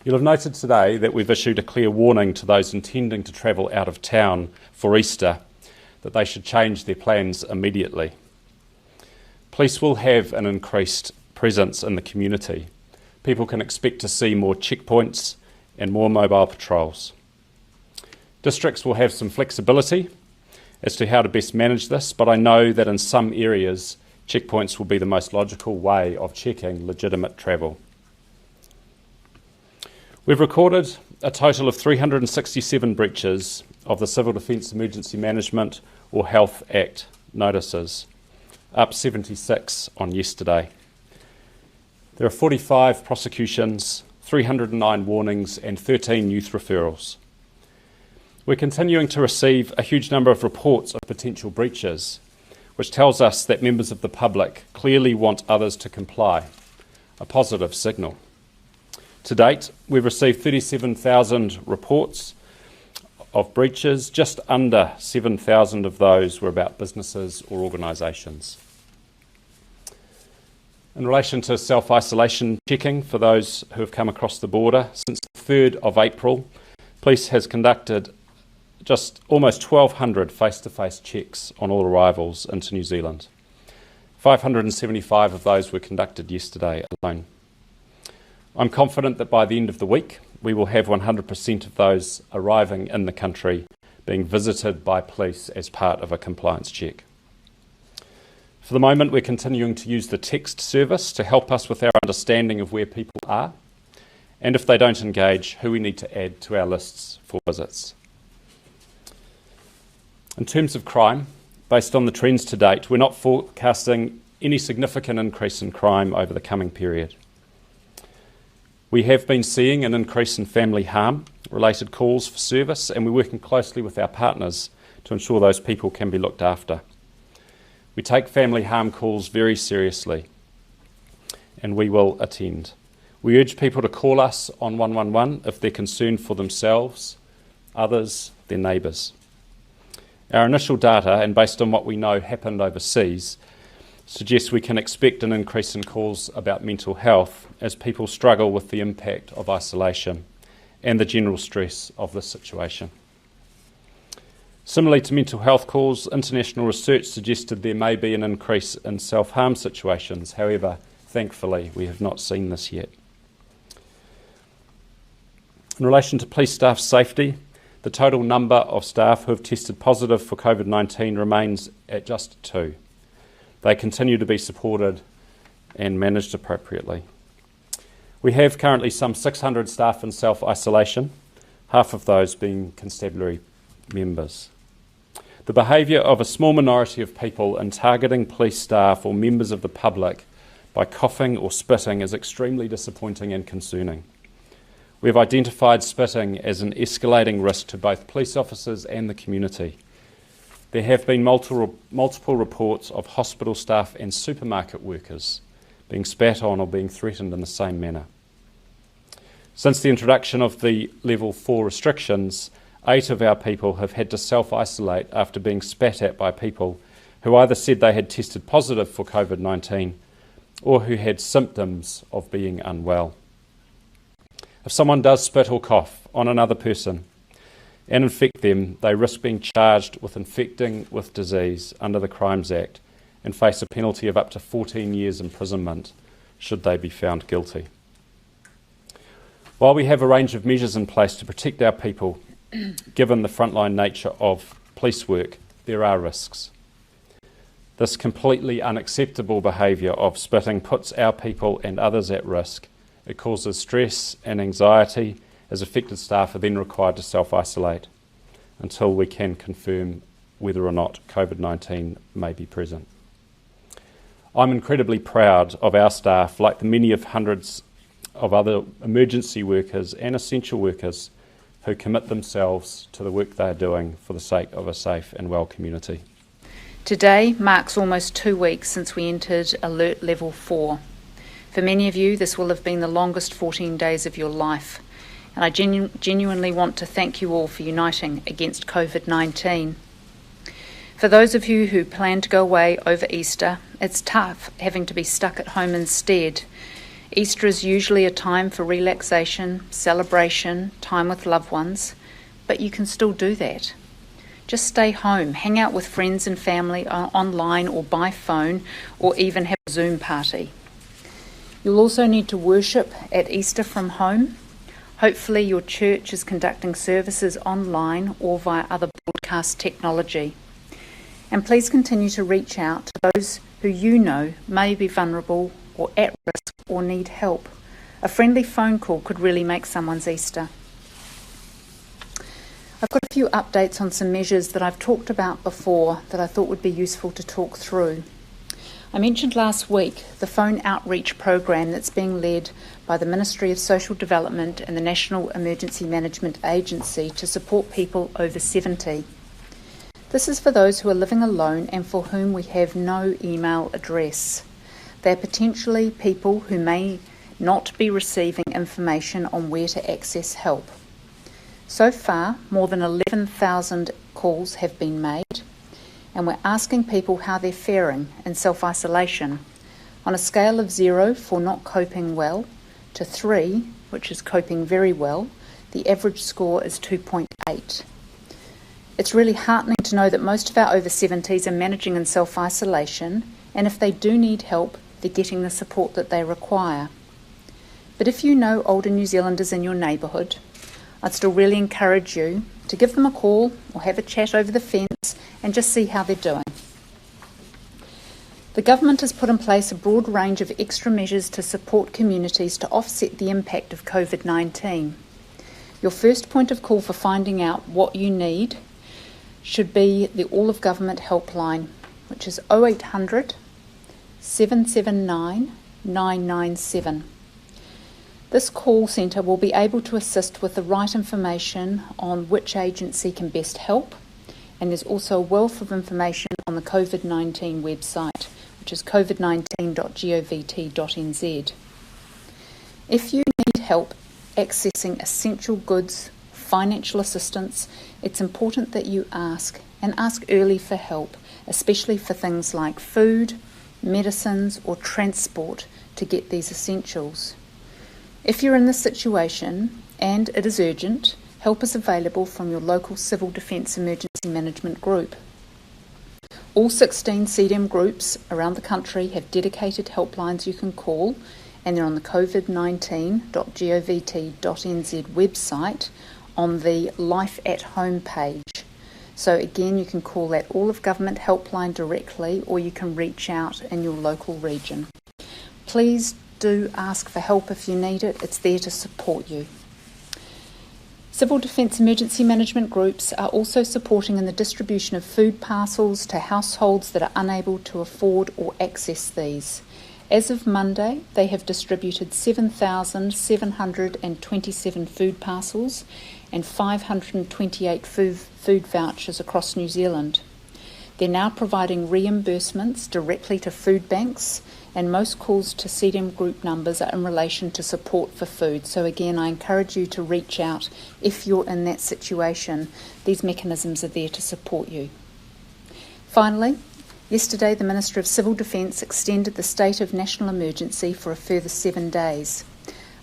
You'll have noted today that we've issued a clear warning to those intending to travel out of town for Easter that they should change their plans immediately. Police will have an increased presence in the community. People can expect to see more checkpoints and more mobile patrols. Districts will have some flexibility as to how to best manage this, but I know that in some areas, checkpoints will be the most logical way of checking legitimate travel. We've recorded a total of 367 breaches of the Civil Defence Emergency Management or Health Act notices, up 76 on yesterday. There are 45 prosecutions, 309 warnings and 13 youth referrals. We're continuing to receive a huge number of reports of potential breaches, which tells us that members of the public clearly want others to comply, a positive signal. To date, we've received 37,000 reports of breaches. Just under 7,000 of those were about businesses or organisations. In relation to self-isolation checking for those who have come across the border, since the 3rd of April, police has conducted just almost 1,200 face-to-face checks on all arrivals into New Zealand. 575 of those were conducted yesterday alone. I'm confident that by the end of the week, we will have 100% of those arriving in the country being visited by police as part of a compliance check. For the moment, we're continuing to use the text service to help us with our understanding of where people are, and if they don't engage, who we need to add to our lists for visits. In terms of crime, based on the trends to date, we're not forecasting any significant increase in crime over the coming period. We have been seeing an increase in family harm-related calls for service, and we're working closely with our partners to ensure those people can be looked after. We take family harm calls very seriously, and we will attend. We urge people to call us on 111 if they're concerned for themselves, others, their neighbours. Our initial data, and based on what we know happened overseas, suggests we can expect an increase in calls about mental health as people struggle with the impact of isolation and the general stress of this situation. Similarly to mental health calls, international research suggested there may be an increase in self-harm situations. However, thankfully, we have not seen this yet. In relation to police staff safety, the total number of staff who have tested positive for COVID-19 remains at just 2. They continue to be supported and managed appropriately. We have currently some 600 staff in self-isolation, half of those being constabulary members. The behaviour of a small minority of people in targeting police staff or members of the public by coughing or spitting is extremely disappointing and concerning. We have identified spitting as an escalating risk to both police officers and the community. There have been multiple reports of hospital staff and supermarket workers being spat on or being threatened in the same manner. Since the introduction of the Level 4 restrictions, 8 of our people have had to self-isolate after being spat at by people who either said they had tested positive for COVID-19 or who had symptoms of being unwell. If someone does spit or cough on another person and infect them, they risk being charged with infecting with disease under the Crimes Act and face a penalty of up to 14 years imprisonment should they be found guilty. While we have a range of measures in place to protect our people, given the frontline nature of police work, there are risks. This completely unacceptable behaviour of spitting puts our people and others at risk. It causes stress and anxiety as affected staff are then required to self-isolate until we can confirm whether or not COVID-19 may be present. I'm incredibly proud of our staff, like the many of hundreds of other emergency workers and essential workers who commit themselves to the work they are doing for the sake of a safe and well community. Today marks almost 2 weeks since we entered Alert Level 4. For many of you, this will have been the longest 14 days of your life, and I genuinely want to thank you all for uniting against COVID-19. For those of you who plan to go away over Easter, it's tough having to be stuck at home instead, Easter is usually a time for relaxation, celebration, time with loved ones, but you can still do that. Just stay home, hang out with friends and family online or by phone, or even have a Zoom party. You'll also need to worship at Easter from home. Hopefully your church is conducting services online or via other broadcast technology. And please continue to reach out to those who you know may be vulnerable or at risk or need help. A friendly phone call could really make someone's Easter. I've got a few updates on some measures that I've talked about before that I thought would be useful to talk through. I mentioned last week the phone outreach program that's being led by the Ministry of Social Development and the National Emergency Management Agency to support people over 70. This is for those who are living alone and for whom we have no email address. They're potentially people who may not be receiving information on where to access help. So far, more than 11,000 calls have been made, and we're asking people how they're faring in self-isolation. On a scale of 0 for not coping well to 3, which is coping very well, the average score is 2.8. It's really heartening to know that most of our over 70s are managing in self-isolation, and if they do need help, they're getting the support that they require. But if you know older New Zealanders in your neighbourhood, I'd still really encourage you to give them a call or have a chat over the fence and just see how they're doing. The government has put in place a broad range of extra measures to support communities to offset the impact of COVID-19. Your first point of call for finding out what you need should be the All of Government helpline, which is 0800 779 997. This call centre will be able to assist with the right information on which agency can best help, and there's also a wealth of information on the COVID-19 website, which is covid19.govt.nz. If you need help accessing essential goods, financial assistance, it's important that you ask early for help, especially for things like food, medicines or transport to get these essentials. If you're in this situation and it is urgent, help is available from your local Civil Defence Emergency Management Group. All 16 CDEM groups around the country have dedicated helplines you can call, and they're on the covid19.govt.nz website on the Life at Home page. So again, you can call that All of Government helpline directly, or you can reach out in your local region. Please do ask for help if you need it. It's there to support you. Civil Defence Emergency Management Groups are also supporting in the distribution of food parcels to households that are unable to afford or access these. As of Monday, they have distributed 7,727 food parcels and 528 food vouchers across New Zealand. They're now providing reimbursements directly to food banks, and most calls to CDEM group numbers are in relation to support for food. So again, I encourage you to reach out if you're in that situation. These mechanisms are there to support you. Finally, yesterday the Minister of Civil Defence extended the state of national emergency for a further 7 days.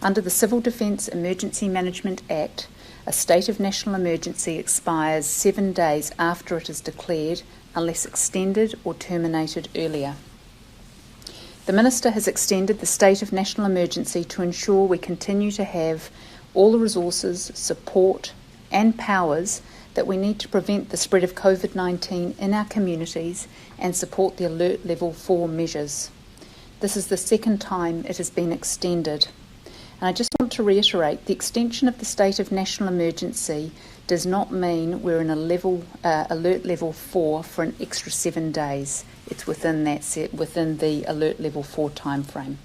Under the Civil Defence Emergency Management Act, a state of national emergency expires 7 days after it is declared, unless extended or terminated earlier. The Minister has extended the state of national emergency to ensure we continue to have all the resources, support and powers that we need to prevent the spread of COVID-19 in our communities and support the Alert Level 4 measures. This is the second time it has been extended. And I just want to reiterate, the extension of the state of national emergency does not mean we're in a Alert Level 4 for an extra 7 days. It's within the Alert Level 4 timeframe.